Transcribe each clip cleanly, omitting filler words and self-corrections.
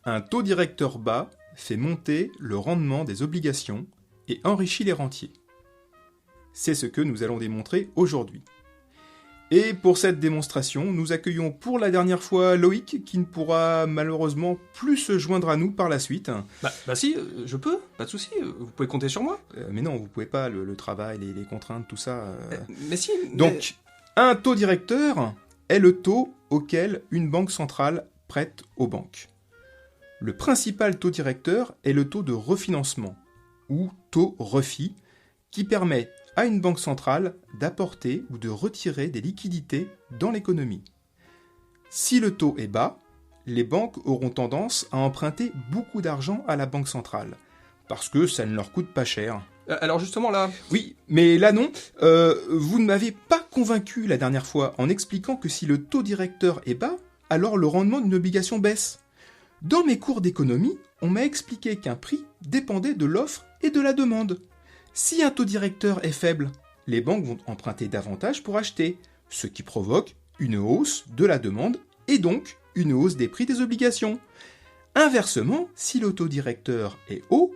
Un taux directeur bas fait monter le rendement des obligations et enrichit les rentiers. C'est ce que nous allons démontrer aujourd'hui. Et pour cette démonstration, nous accueillons pour la dernière fois Loïc, qui ne pourra malheureusement plus se joindre à nous par la suite. Bah si, je peux, pas de souci, vous pouvez compter sur moi. Mais non, vous pouvez pas, le travail, les contraintes, tout ça... Mais si, mais... Donc, un taux directeur est le taux auquel une banque centrale prête aux banques. Le principal taux directeur est le taux de refinancement, ou taux refi, qui permet à une banque centrale d'apporter ou de retirer des liquidités dans l'économie. Si le taux est bas, les banques auront tendance à emprunter beaucoup d'argent à la banque centrale, parce que ça ne leur coûte pas cher. Alors justement là... Oui, mais là non, vous ne m'avez pas convaincu la dernière fois en expliquant que si le taux directeur est bas, alors le rendement d'une obligation baisse. Dans mes cours d'économie, on m'a expliqué qu'un prix dépendait de l'offre et de la demande. Si un taux directeur est faible, les banques vont emprunter davantage pour acheter, ce qui provoque une hausse de la demande et donc une hausse des prix des obligations. Inversement, si le taux directeur est haut,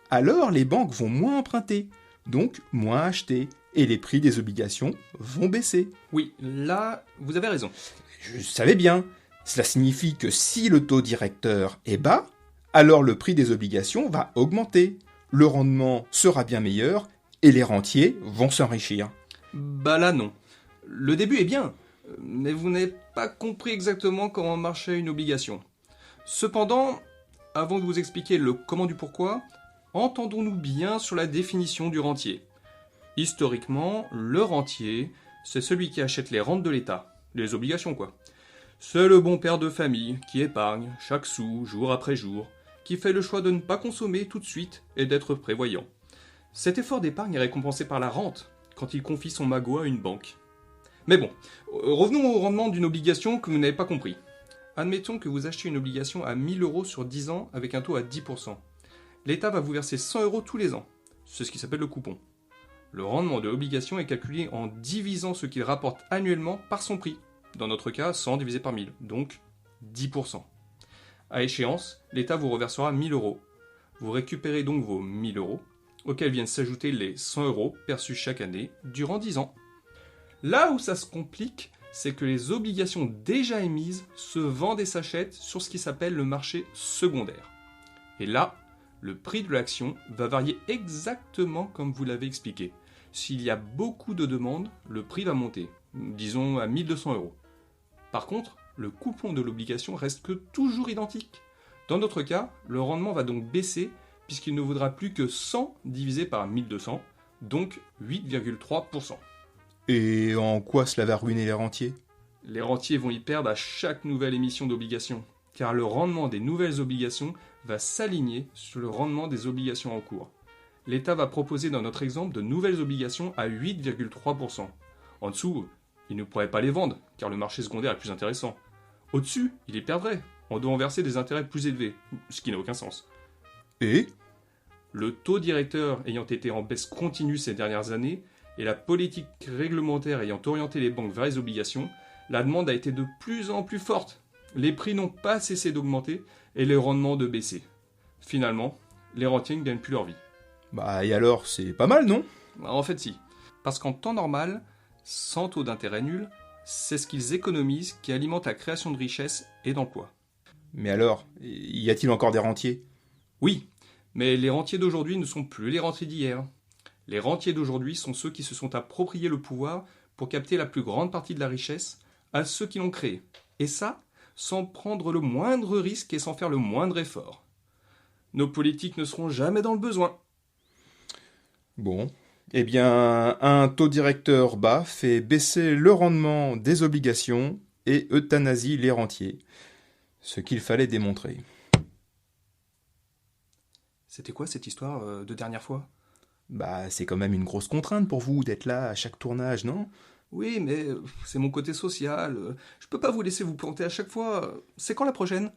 alors les banques vont moins emprunter, donc moins acheter, et les prix des obligations vont baisser. Oui, là, vous avez raison. Je savais bien. Cela signifie que si le taux directeur est bas, alors le prix des obligations va augmenter. Le rendement sera bien meilleur et les rentiers vont s'enrichir. Bah là non. Le début est bien, mais vous n'avez pas compris exactement comment marchait une obligation. Cependant, avant de vous expliquer le comment du pourquoi, entendons-nous bien sur la définition du rentier. Historiquement, le rentier, c'est celui qui achète les rentes de l'État, les obligations quoi. C'est le bon père de famille qui épargne chaque sou, jour après jour, qui fait le choix de ne pas consommer tout de suite et d'être prévoyant. Cet effort d'épargne est récompensé par la rente quand il confie son magot à une banque. Mais bon, revenons au rendement d'une obligation que vous n'avez pas compris. Admettons que vous achetez une obligation à 1000 € sur 10 ans avec un taux à 10%. L'État va vous verser 100 € tous les ans. C'est ce qui s'appelle le coupon. Le rendement de l'obligation est calculé en divisant ce qu'il rapporte annuellement par son prix. Dans notre cas, 100 divisé par 1000, donc 10%. À échéance, l'État vous reversera 1000 €. Vous récupérez donc vos 1000 €, auxquels viennent s'ajouter les 100 € perçus chaque année durant 10 ans. Là où ça se complique, c'est que les obligations déjà émises se vendent et s'achètent sur ce qui s'appelle le marché secondaire. Et là, le prix de l'action va varier exactement comme vous l'avez expliqué. S'il y a beaucoup de demandes, le prix va monter, disons à 1200 €. Par contre, le coupon de l'obligation reste que toujours identique. Dans notre cas, le rendement va donc baisser puisqu'il ne vaudra plus que 100 divisé par 1200, donc 8,3%. Et en quoi cela va ruiner les rentiers ? Les rentiers vont y perdre à chaque nouvelle émission d'obligations, car le rendement des nouvelles obligations va s'aligner sur le rendement des obligations en cours. L'État va proposer dans notre exemple de nouvelles obligations à 8,3%. En dessous, il ne pourrait pas les vendre, car le marché secondaire est plus intéressant. Au-dessus, il y perdrait. On doit en verser des intérêts plus élevés, ce qui n'a aucun sens. Et Le taux directeur ayant été en baisse continue ces dernières années, et la politique réglementaire ayant orienté les banques vers les obligations, la demande a été de plus en plus forte. Les prix n'ont pas cessé d'augmenter et les rendements de baisser. Finalement, les rentiers ne gagnent plus leur vie. bah et alors, c'est pas mal, non ? En fait, si. Parce qu'en temps normal, sans taux d'intérêt nul, c'est ce qu'ils économisent qui alimente la création de richesses et d'emplois. Mais alors, y a-t-il encore des rentiers ? Oui, mais les rentiers d'aujourd'hui ne sont plus les rentiers d'hier. Les rentiers d'aujourd'hui sont ceux qui se sont appropriés le pouvoir pour capter la plus grande partie de la richesse à ceux qui l'ont créée. Et ça, sans prendre le moindre risque et sans faire le moindre effort. Nos politiques ne seront jamais dans le besoin. Bon, eh bien, un taux directeur bas fait baisser le rendement des obligations et euthanasie les rentiers. Ce qu'il fallait démontrer. C'était quoi cette histoire de dernière fois ? Bah, c'est quand même une grosse contrainte pour vous d'être là à chaque tournage, non ? Oui, mais c'est mon côté social. Je peux pas vous laisser vous planter à chaque fois. C'est quand la prochaine ?